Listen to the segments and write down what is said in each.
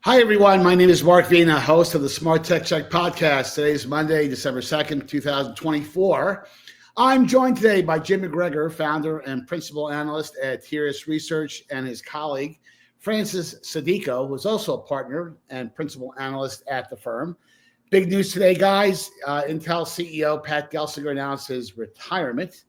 Hi, everyone. My name is Mark Vina, host of the SmartTechCheck podcast. Today is Monday, December 2nd, 2024. I'm joined today by Jim McGregor, founder and principal analyst at Tirias Research, and his colleague, Francis Sideco, who is also a partner and principal analyst at the firm. Big news today, guys. Intel CEO Pat Gelsinger announced his retirement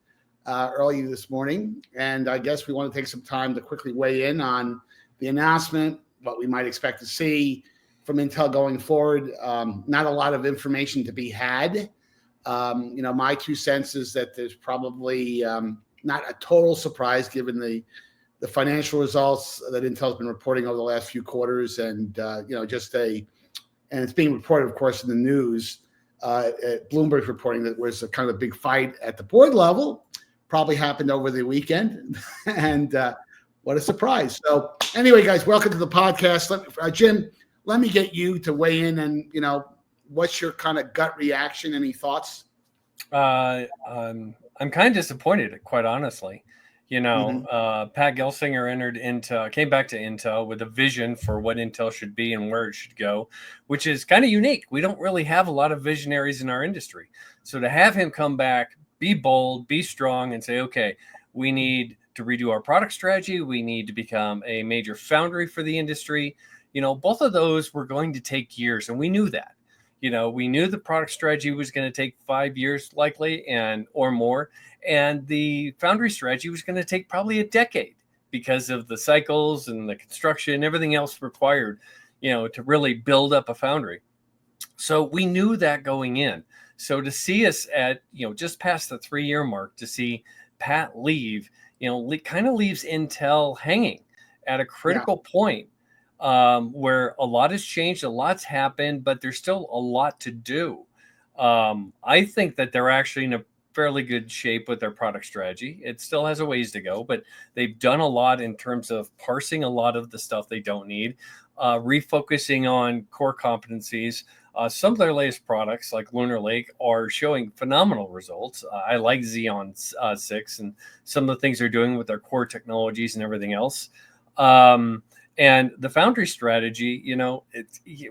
early this morning. And I guess we want to take some time to quickly weigh in on the announcement, what we might expect to see from Intel going forward. Not a lot of information to be had. My 2 cents is that there's probably not a total surprise given the financial results that Intel's been reporting over the last few quarters, and and it's being reported, of course, in the news. Bloomberg's reporting that was a kind of a big fight at the board level, probably happened over the weekend, and what a surprise. So anyway, guys, welcome to the podcast. Jim, let me get you to weigh in and, what's your kind of gut reaction? Any thoughts? I'm kind of disappointed, quite honestly. Pat Gelsinger came back to Intel with a vision for what Intel should be and where it should go, which is kind of unique. We don't really have a lot of visionaries in our industry. So to have him come back, be bold, be strong, and say, okay, we need to redo our product strategy. We need to become a major foundry for the industry. Both of those were going to take years, and we knew that. We knew the product strategy was going to take 5 years likely or more. And the foundry strategy was going to take probably a decade because of the cycles and the construction and everything else required, to really build up a foundry. So we knew that going in. So to see us at, just past the 3-year mark, to see Pat leave, kind of leaves Intel hanging at a critical point. Where a lot has changed, a lot's happened, but there's still a lot to do. I think that they're actually in a fairly good shape with their product strategy. It still has a ways to go, but they've done a lot in terms of parsing a lot of the stuff they don't need, refocusing on core competencies. Some of their latest products, like Lunar Lake, are showing phenomenal results. I like Xeon 6 and some of the things they're doing with their core technologies and everything else. And the foundry strategy,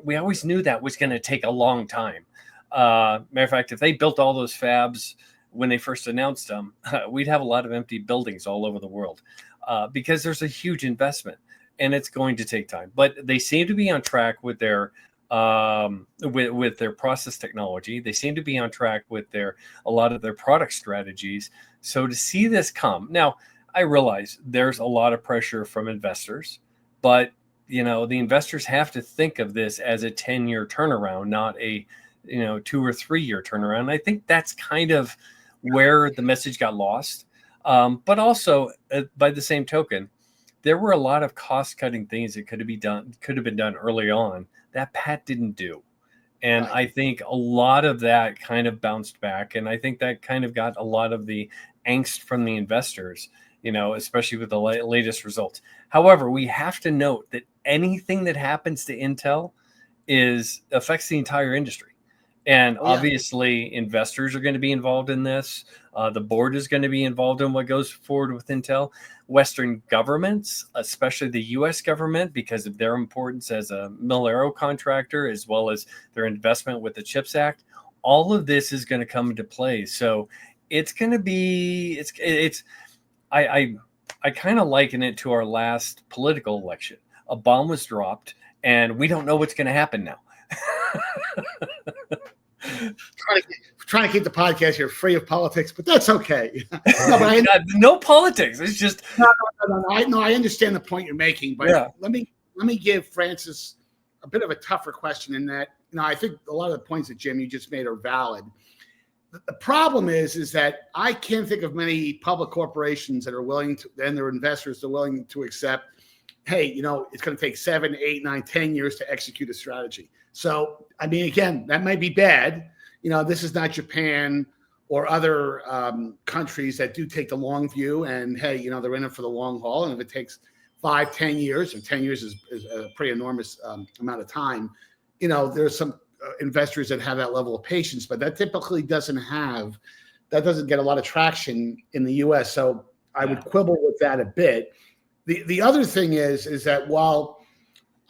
we always knew that was going to take a long time. Matter of fact, if they built all those fabs when they first announced them, we'd have a lot of empty buildings all over the world because there's a huge investment and it's going to take time. But they seem to be on track with their with their process technology. They seem to be on track with a lot of their product strategies. So to see this come now, I realize there's a lot of pressure from investors. But, the investors have to think of this as a 10-year turnaround, not a, 2 or 3 year turnaround. And I think that's kind of where the message got lost. But also, by the same token, there were a lot of cost-cutting things that could have been done early on that Pat didn't do. And right. I think a lot of that kind of bounced back. And I think that kind of got a lot of the angst from the investors, especially with the latest results. However, we have to note that anything that happens to Intel affects the entire industry. And obviously, investors are going to be involved in this. The board is going to be involved in what goes forward with Intel. Western governments, especially the U.S. government, because of their importance as a mil-aero contractor, as well as their investment with the CHIPS Act, all of this is going to come into play. So it's going to be I kind of liken it to our last political election. A bomb was dropped, and we don't know what's going to happen now. Trying to keep the podcast here free of politics, but that's okay. No politics. It's just no. I understand the point you're making, but let me give Francis a bit of a tougher question in that I think a lot of the points that Jim you just made are valid. The problem is that I can't think of many public corporations that are willing to, and their investors are willing to accept, hey, it's going to take 7, 8, 9, 10 years to execute a strategy. So, again, that might be bad. This is not Japan or other countries that do take the long view and, hey, they're in it for the long haul. And if it takes 5, 10 years, and 10 years is a pretty enormous amount of time, there's some investors that have that level of patience, but that typically doesn't get a lot of traction in the U.S. So I would quibble with that a bit. The other thing is that while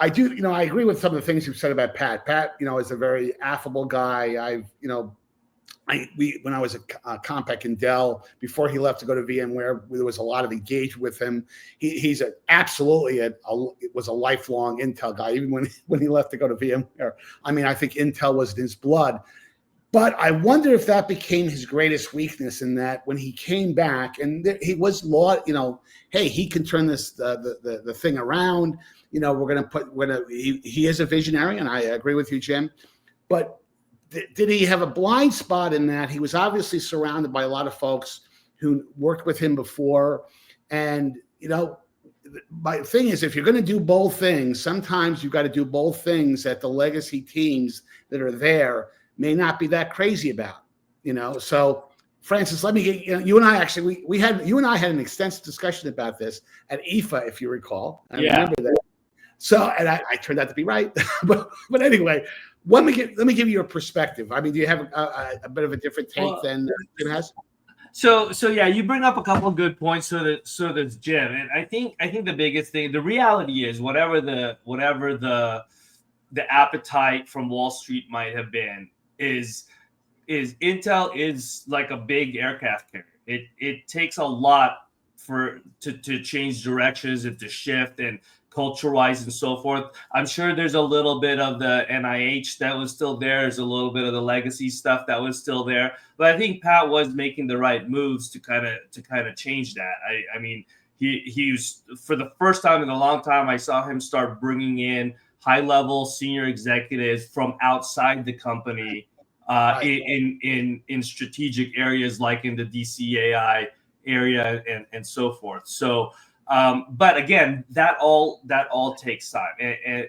I do, I agree with some of the things you've said about Pat. Pat, is a very affable guy. When I was at Compaq and Dell, before he left to go to VMware, there was a lot of engagement with him. He's absolutely was a lifelong Intel guy, even when he left to go to VMware. I mean, I think Intel was in his blood. But I wonder if that became his greatest weakness, in that when he came back and he was hey, he can turn the thing around. He is a visionary, and I agree with you, Jim. But did he have a blind spot in that? He was obviously surrounded by a lot of folks who worked with him before. And, my thing is, if you're going to do both things, sometimes you've got to do both things that the legacy teams that are there may not be that crazy about, So, Francis, let me get you and I actually you and I had an extensive discussion about this at IFA, if you recall. I remember that. So, and I turned out to be right, but anyway, let me give you your perspective. I mean, do you have a bit of a different take than Jim has? So yeah, you bring up a couple of good points. So does Jim, and I think the biggest thing, the reality is, whatever the appetite from Wall Street might have been, is Intel is like a big aircraft carrier. It takes a lot to change directions and to shift and culture-wise and so forth. I'm sure there's a little bit of the NIH that was still there. There's a little bit of the legacy stuff that was still there. But I think Pat was making the right moves to kind of change that. I mean, he was, for the first time in a long time, I saw him start bringing in high-level senior executives from outside the company in strategic areas, like in the DCAI area and so forth. So, but again, that all takes time,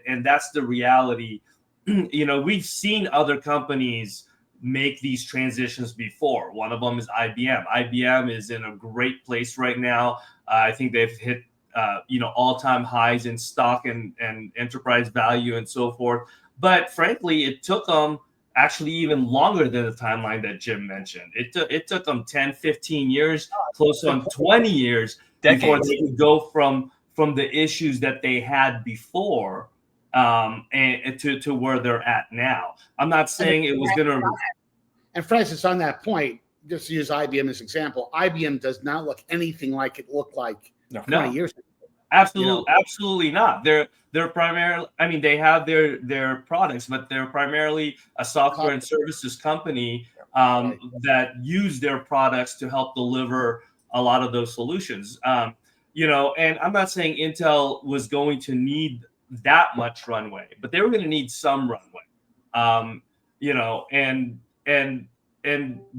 and that's the reality. We've seen other companies make these transitions before. One of them is IBM. IBM is in a great place right now. I think they've hit all-time highs in stock and enterprise value and so forth. But frankly, it took them actually even longer than the timeline that Jim mentioned. It took them 10, 15 years, close on 20 years before they could go from the issues that they had before and to where they're at now. I'm not saying it was going to. And Francis, on that point, just to use IBM as an example, IBM does not look anything like it looked like 20 years ago. Absolutely not. They're primarily, I mean, they have their products, but they're primarily a software and services company that use their products to help deliver a lot of those solutions. And I'm not saying Intel was going to need that much runway, but they were going to need some runway. And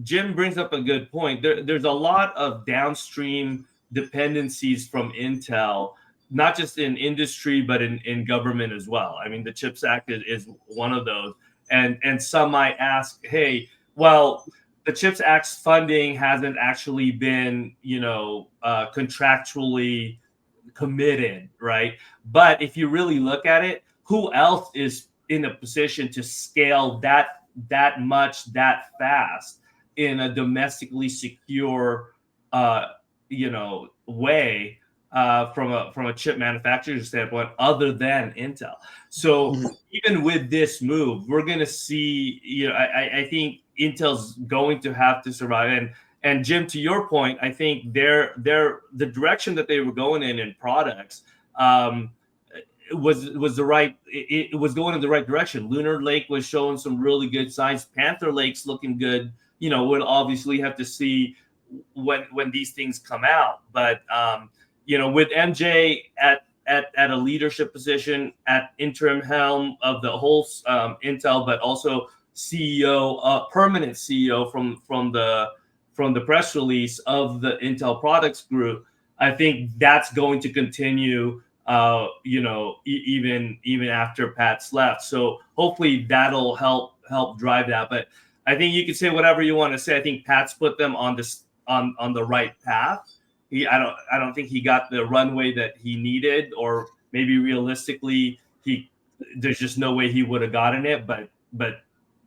Jim brings up a good point. There's a lot of downstream dependencies from Intel, not just in industry, but in government as well. I mean, the CHIPS Act is one of those. And some might ask, hey, well, the CHIPS Act's funding hasn't actually been, contractually committed, right? But if you really look at it, who else is in a position to scale that much, that fast in a domestically secure way from a chip manufacturing standpoint other than Intel? So even with this move, we're going to see, I think Intel's going to have to survive. And Jim, to your point, I think the direction that they were going in products was the right. It was going in the right direction. Lunar Lake was showing some really good signs. Panther Lake's looking good. We'll obviously have to see when these things come out. But with MJ at a leadership position, at interim helm of the whole Intel, but also CEO, permanent CEO from the press release of the Intel Products Group, I think that's going to continue. Even after Pat's left. So hopefully that'll help drive that. But I think you can say whatever you want to say. I think Pat's put them on the right path. I don't think he got the runway that he needed, or maybe realistically there's just no way he would have gotten it. But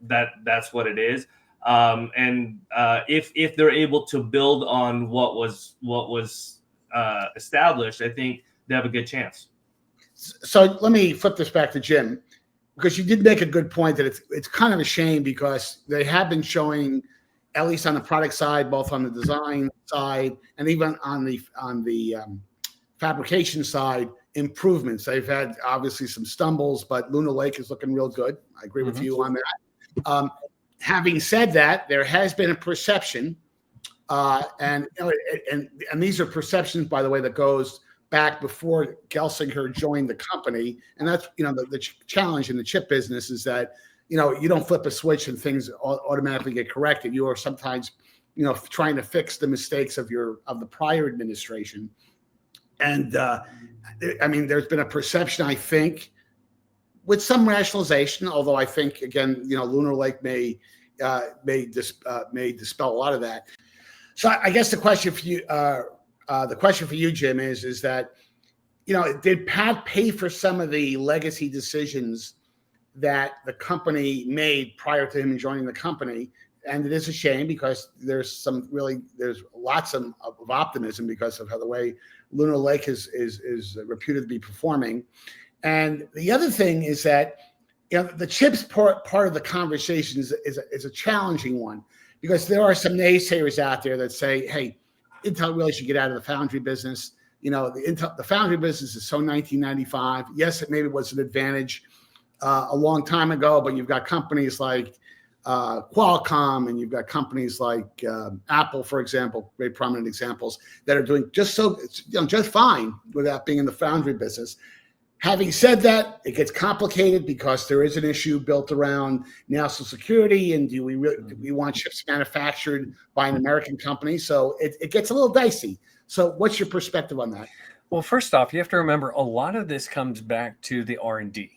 that's what it is. If they're able to build on what was established, I think they have a good chance. So let me flip this back to Jim, because you did make a good point that it's kind of a shame, because they have been showing, at least on the product side, both on the design side and even on the fabrication side, improvements. They've had obviously some stumbles, but Lunar Lake is looking real good. I agree with you on that. Having said that, there has been a perception, and these are perceptions, by the way, that goes back before Gelsinger joined the company. And that's, the challenge in the chip business is that, you don't flip a switch and things automatically get corrected. You are sometimes, trying to fix the mistakes of the prior administration. And there's been a perception, I think, with some rationalization, although I think, again, Lunar Lake may dispel a lot of that. So I guess the question for you, Jim, is that, did Pat pay for some of the legacy decisions that the company made prior to him joining the company? And it is a shame, because there's lots of optimism because of how the way Lunar Lake is reputed to be performing. And the other thing is that, the chips part of the conversation is a challenging one, because there are some naysayers out there that say, hey, Intel really should get out of the foundry business. The foundry business is so 1995. Yes, it maybe was an advantage a long time ago, but you've got companies like Qualcomm, and you've got companies like Apple, for example, very prominent examples, that are doing just fine without being in the foundry business. Having said that, it gets complicated, because there is an issue built around national security, and do we want chips manufactured by an American company? So it gets a little dicey. So what's your perspective on that? Well, first off, you have to remember a lot of this comes back to the R&D.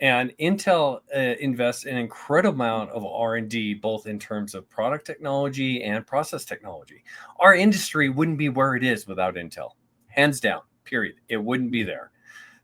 And Intel invests an incredible amount of R&D, both in terms of product technology and process technology. Our industry wouldn't be where it is without Intel. Hands down, period. It wouldn't be there.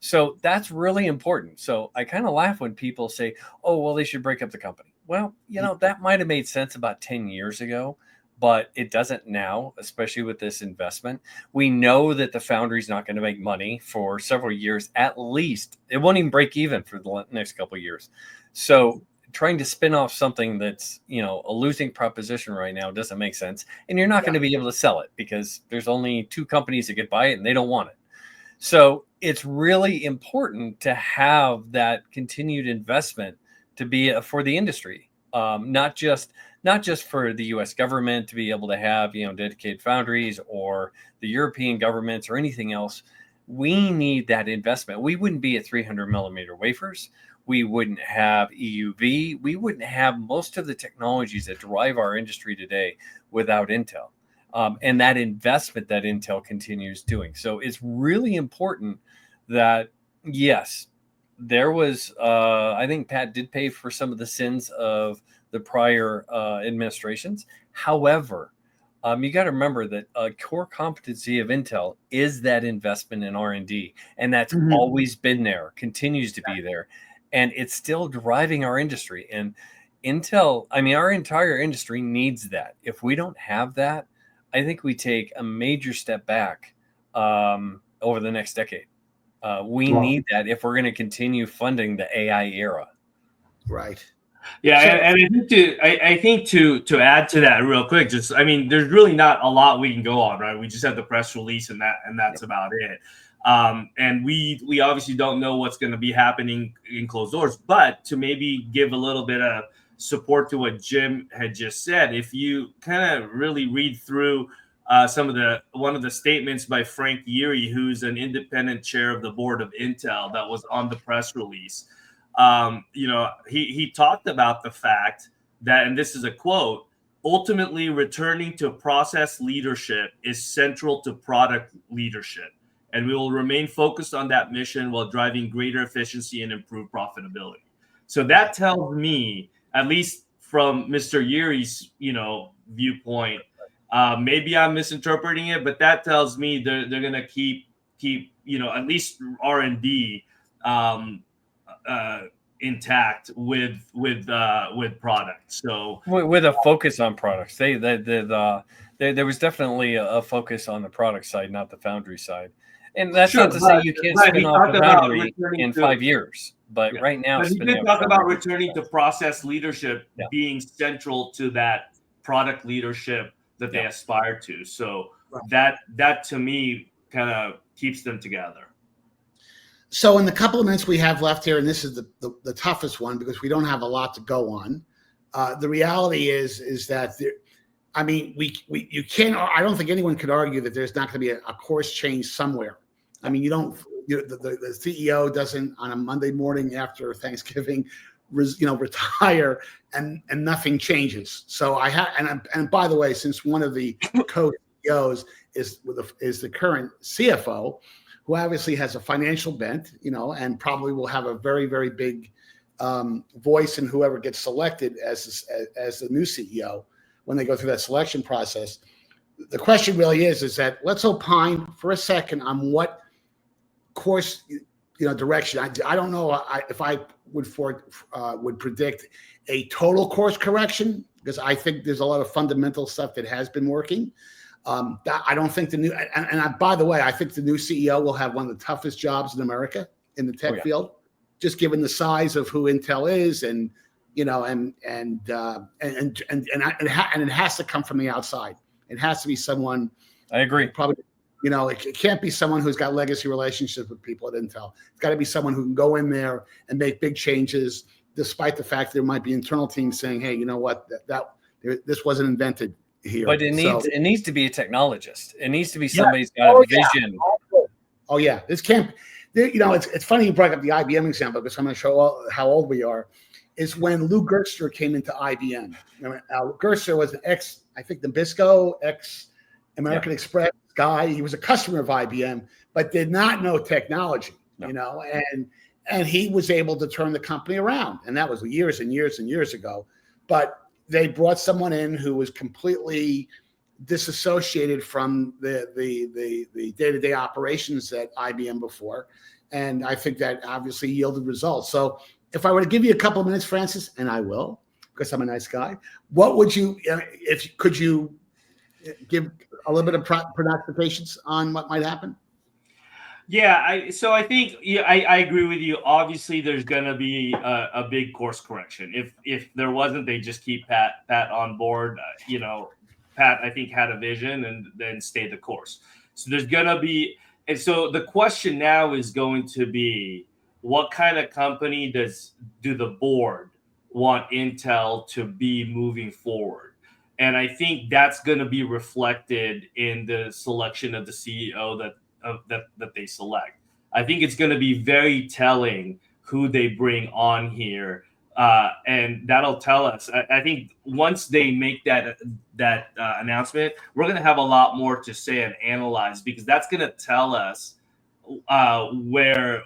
So that's really important. So I kind of laugh when people say, oh, well, they should break up the company. Well, that might have made sense about 10 years ago, but it doesn't now, especially with this investment. We know that the foundry is not going to make money for several years, at least. It won't even break even for the next couple of years. So trying to spin off something that's, a losing proposition right now doesn't make sense. And you're not going to be able to sell it, because there's only 2 companies that could buy it, and they don't want it. So it's really important to have that continued investment to be for the industry, not just for the U.S. government to be able to have dedicated foundries, or the European governments, or anything else. We need that investment. We wouldn't be at 300 millimeter wafers. We wouldn't have EUV. We wouldn't have most of the technologies that drive our industry today without Intel. And that investment that Intel continues doing. So it's really important that, yes, there was, I think Pat did pay for some of the sins of the prior administrations. However, you got to remember that a core competency of Intel is that investment in R&D. And that's always been there, continues to be there. And it's still driving our industry. And Intel, our entire industry needs that. If we don't have that, I think we take a major step back over the next decade. We need that if we're going to continue funding the AI era. Right. Yeah, and I think to add to that real quick, there's really not a lot we can go on, right? We just have the press release, and that's about it. And we obviously don't know what's going to be happening in closed doors, but to maybe give a little bit of support to what Jim had just said, if you kind of really read through one of the statements by Frank Yeary, who's an independent chair of the board of Intel, that was on the press release. He talked about the fact that, and this is a quote, ultimately returning to process leadership is central to product leadership, and we will remain focused on that mission while driving greater efficiency and improved profitability. So that tells me, at least from Mr. Yeary's, viewpoint, maybe I'm misinterpreting it, but that tells me they're going to keep at least R&D intact with products. So with a focus on products, there was definitely a focus on the product side, not the foundry side. And that's Sure, not to say you can't spin off a Foundry in 5 years, but right now, but he did talk about returning to process leadership being central to that product leadership that they aspire to. So that to me kind of keeps them together. So in the couple of minutes we have left here, and this is the toughest one because we don't have a lot to go on. The reality is that you can't. I don't think anyone could argue that there's not going to be a course change somewhere. I mean, the CEO doesn't on a Monday morning after Thanksgiving, retire and nothing changes. So and by the way, since one of the co-CEOs is the current CFO, who obviously has a financial bent, and probably will have a very, very big voice in whoever gets selected as the new CEO when they go through that selection process. The question really is that let's opine for a second on what course, direction. I don't know if I would predict a total course correction, because I think there's a lot of fundamental stuff that has been working. I don't think by the way, I think the new CEO will have one of the toughest jobs in America in the tech field, just given the size of who Intel is, and it has to come from the outside. It has to be someone. I agree. Probably, it can't be someone who's got legacy relationships with people at Intel. It's got to be someone who can go in there and make big changes, despite the fact there might be internal teams saying, "Hey, you know what? This wasn't invented here." But it needs to be a technologist. It needs to be somebody who's got a vision. Oh yeah, this can't. It's funny you brought up the IBM example, because I'm going to show how old we are. Is when Lou Gerstner came into IBM. Gerstner was an Nabisco, ex-American Express guy. He was a customer of IBM, but did not know technology, and he was able to turn the company around. And that was years and years and years ago. But they brought someone in who was completely disassociated from the day-to-day operations at IBM before. And I think that obviously yielded results. So if I were to give you a couple of minutes, Francis, and I will, because I'm a nice guy, what would you, could you give a little bit of prognostications on what might happen? Yeah, I think I agree with you. Obviously, there's going to be a big course correction. If there wasn't, they just keep Pat on board. Pat, I think, had a vision and then stayed the course. So there's going to be, and so the question now is going to be, what kind of company do the board want Intel to be moving forward? And I think that's going to be reflected in the selection of the CEO that they select. I think it's going to be very telling who they bring on here, and that'll tell us. I think once they make that announcement, we're going to have a lot more to say and analyze, because that's going to tell us where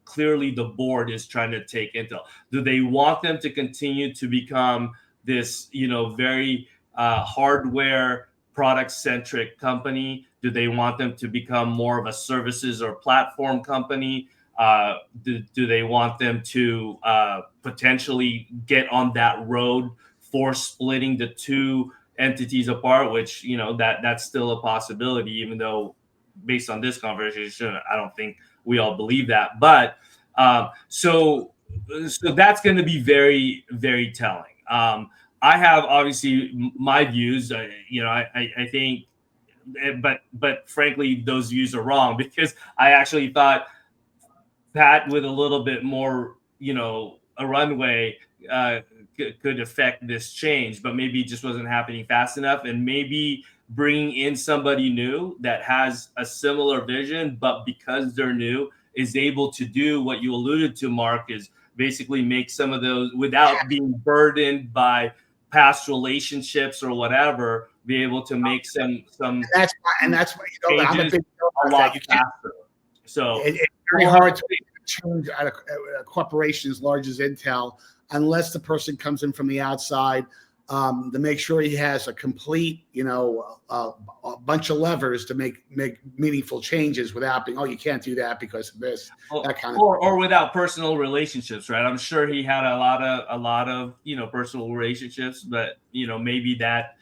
clearly the board is trying to take Intel. Do they want them to continue to become this, very hardware product-centric company? Do they want them to become more of a services or platform company? Do they want them to potentially get on that road for splitting the two entities apart, which, that's still a possibility, even though based on this conversation, I don't think we all believe that. But so that's going to be very, very telling. I have obviously my views. I think, but frankly, those views are wrong, because I actually thought Pat, with a little bit more, a runway, could affect this change, but maybe it just wasn't happening fast enough. And maybe bringing in somebody new that has a similar vision, but because they're new, is able to do what you alluded to, Mark, is basically make some of those, without being burdened by past relationships or whatever, be able to make some and that's why I'm a big a lot faster. So it's very hard to change at a corporation as large as Intel unless the person comes in from the outside, to make sure he has a complete, a bunch of levers to make meaningful changes without being, you can't do that because of this, that kind of, or without personal relationships, right? I'm sure he had a lot of personal relationships, but maybe that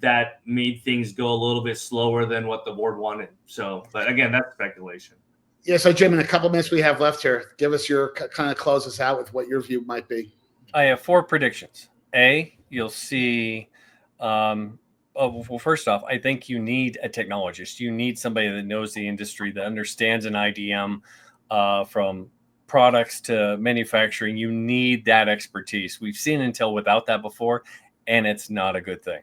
that made things go a little bit slower than what the board wanted. So, but again, that's speculation. Yeah. So, Jim, in a couple minutes we have left here, give us your kind of close us out with what your view might be. I have 4 predictions. You'll see. Well, first off, I think you need a technologist. You need somebody that knows the industry, that understands an IDM from products to manufacturing. You need that expertise. We've seen Intel without that before, and it's not a good thing.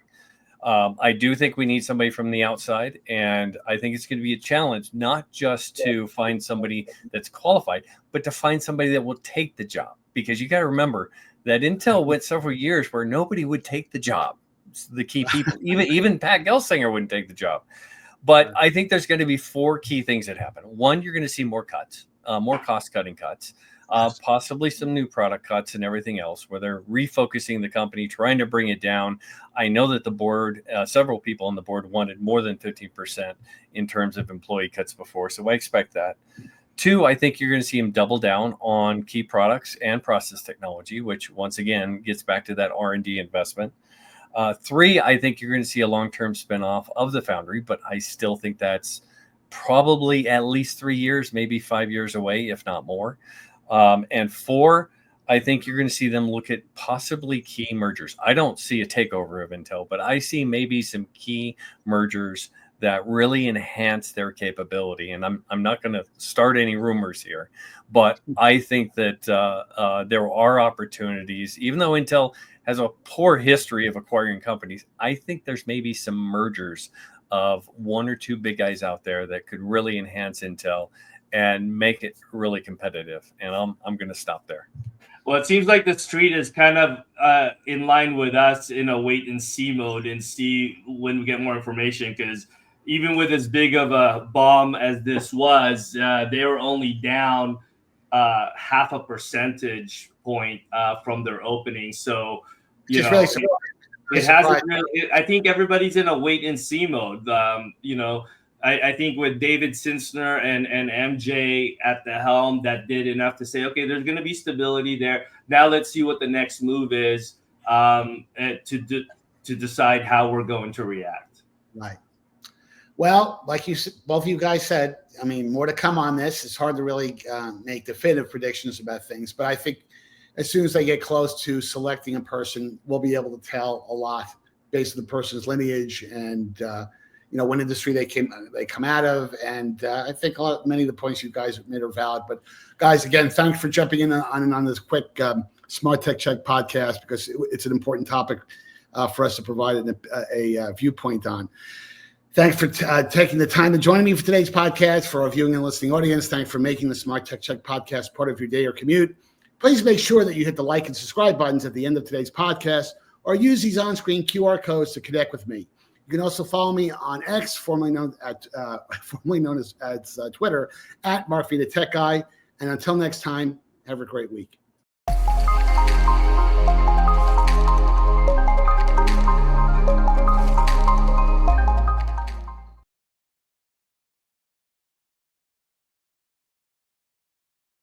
I do think we need somebody from the outside, and I think it's going to be a challenge, not just to find somebody that's qualified, but to find somebody that will take the job. Because you got to remember that Intel went several years where nobody would take the job. The key people, even Pat Gelsinger wouldn't take the job. But I think there's going to be 4 key things that happen. One, you're going to see more cuts, more cost-cutting cuts, possibly some new product cuts and everything else, where they're refocusing the company, trying to bring it down. I know that the board, several people on the board wanted more than 15% in terms of employee cuts before, so I expect that. 2, I think you're going to see them double down on key products and process technology, which once again gets back to that R&D investment. 3, I think you're going to see a long-term spinoff of the Foundry, but I still think that's probably at least 3 years, maybe 5 years away, if not more. And 4, I think you're going to see them look at possibly key mergers. I don't see a takeover of Intel, but I see maybe some key mergers that really enhance their capability. And I'm not going to start any rumors here, but I think that there are opportunities, even though Intel has a poor history of acquiring companies. I think there's maybe some mergers of 1 or 2 big guys out there that could really enhance Intel and make it really competitive. And I'm going to stop there. Well, it seems like the street is kind of in line with us in a wait and see mode and see when we get more information, because even with as big of a bomb as this was, they were only down 0.5 percentage point from their opening. So, you know, really it hasn't really. I think everybody's in a wait and see mode. You know, I think with David Sinsner and MJ at the helm, that did enough to say, okay, there's going to be stability there. Now let's see what the next move is to decide how we're going to react. Right. Well, like both of you guys said, I mean, more to come on this. It's hard to really make definitive predictions about things, but I think as soon as they get close to selecting a person, we'll be able to tell a lot based on the person's lineage and what industry they come out of. And I think many of the points you guys made are valid. But guys, again, thanks for jumping in on this quick Smart Tech Check podcast, because it's an important topic for us to provide a viewpoint on. Thanks for taking the time to join me for today's podcast. For our viewing and listening audience, thanks for making the Smart Tech Check podcast part of your day or commute. Please make sure that you hit the like and subscribe buttons at the end of today's podcast, or use these on-screen QR codes to connect with me. You can also follow me on X, formerly known as Twitter, at Mark V, the Tech Guy. And until next time, have a great week.